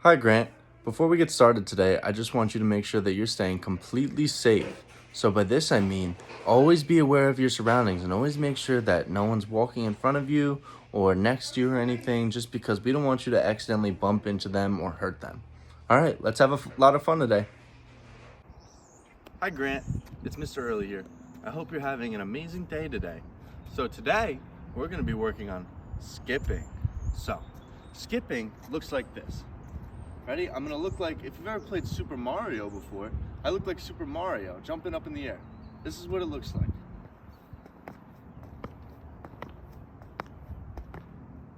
Hi, Grant. Before we get started today, I just want you to make sure that you're staying completely safe. So, by this, I mean always be aware of your surroundings and always make sure that no one's walking in front of you or next to you or anything, just because we don't want you to accidentally bump into them or hurt them. All right, let's have a lot of fun today. Hi, Grant. It's Mr. Early here. I hope you're having an amazing day today. So, today we're going to be working on skipping. So, skipping looks like this. Ready? I'm gonna look like, if you've ever played Super Mario before, I look like Super Mario, jumping up in the air. This is what it looks like.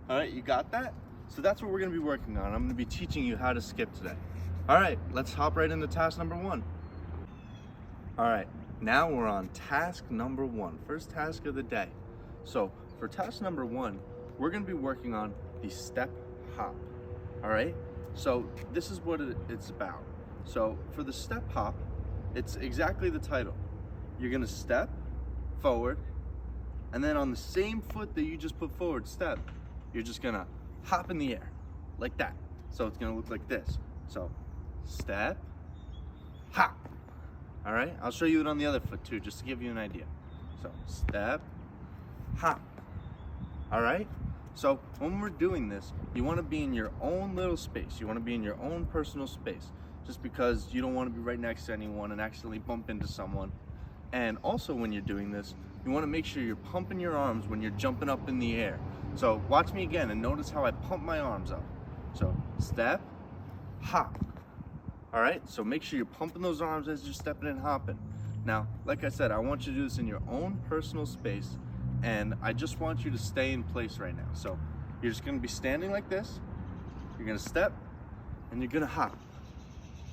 All right, you got that? So that's what we're gonna be working on. I'm gonna be teaching you how to skip today. All right, let's hop right into task number one. All right, now we're on task number one, first task of the day. So for task number one, we're gonna be working on the step hop. All right, so this is what it's about. So for the step hop, it's exactly the title. You're gonna step forward, and then on the same foot that you just put forward, step, you're just gonna hop in the air, like that. So it's gonna look like this. So step, hop. All right, I'll show you it on the other foot too, just to give you an idea. So step, hop. All right, so when we're doing this, you want to be in your own little space. You want to be in your own personal space, just because you don't want to be right next to anyone and accidentally bump into someone. And also when you're doing this, you want to make sure you're pumping your arms when you're jumping up in the air. So watch me again and notice how I pump my arms up. So step, hop. All right, so make sure you're pumping those arms as you're stepping and hopping. Now, like I said, I want you to do this in your own personal space, and I just want you to stay in place right now. So you're just gonna be standing like this, you're gonna step, and you're gonna hop.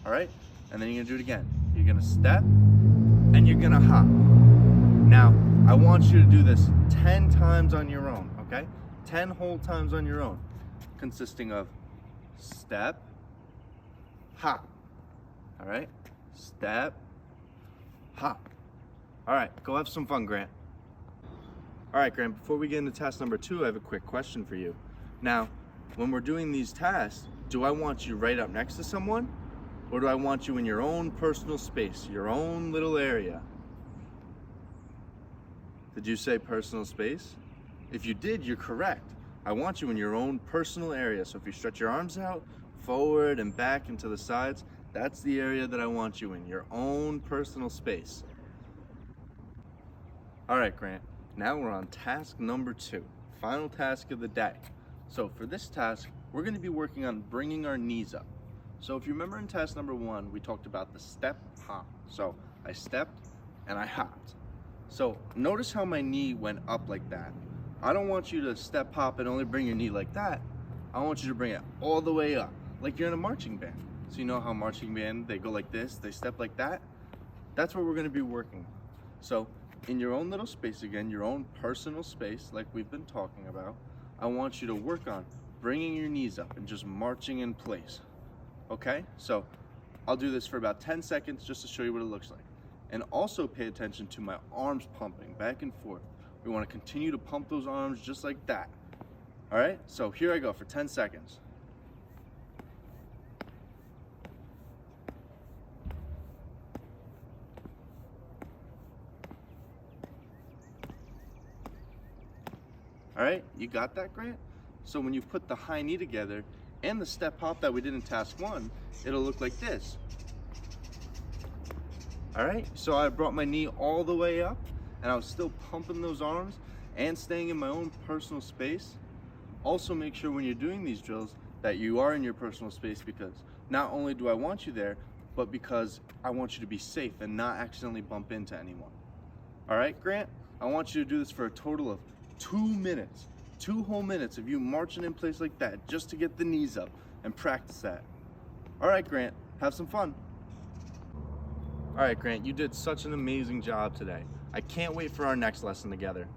All right, and then you're gonna do it again. You're gonna step, and you're gonna hop. Now, I want you to do this 10 times on your own, okay? 10 whole times on your own, consisting of step, hop. All right, step, hop. All right, go have some fun, Grant. All right, Grant, before we get into task number two, I have a quick question for you. Now, when we're doing these tasks, do I want you right up next to someone, or do I want you in your own personal space, your own little area? Did you say personal space? If you did, you're correct. I want you in your own personal area. So if you stretch your arms out, forward and back and to the sides, that's the area that I want you in, your own personal space. All right, Grant, now we're on task number two, final task of the day. So for this task, we're gonna be working on bringing our knees up. So if you remember in task number one, we talked about the step hop. So I stepped and I hopped. So notice how my knee went up like that. I don't want you to step hop and only bring your knee like that. I want you to bring it all the way up, like you're in a marching band. So you know how marching band, they go like this, they step like that? That's what we're gonna be working on. So in your own little space again, your own personal space, like we've been talking about, I want you to work on bringing your knees up and just marching in place. Okay, so I'll do this for about 10 seconds just to show you what it looks like. And also pay attention to my arms pumping back and forth. We want to continue to pump those arms just like that. All right, so here I go for 10 seconds. All right, you got that, Grant? So when you put the high knee together and the step hop that we did in task one, it'll look like this. All right, so I brought my knee all the way up and I was still pumping those arms and staying in my own personal space. Also make sure when you're doing these drills that you are in your personal space, because not only do I want you there, but because I want you to be safe and not accidentally bump into anyone. All right, Grant, I want you to do this for a total of 2 minutes, 2 whole minutes of you marching in place like that, just to get the knees up and practice that. All right, Grant, have some fun. All right, Grant, you did such an amazing job today. I can't wait for our next lesson together.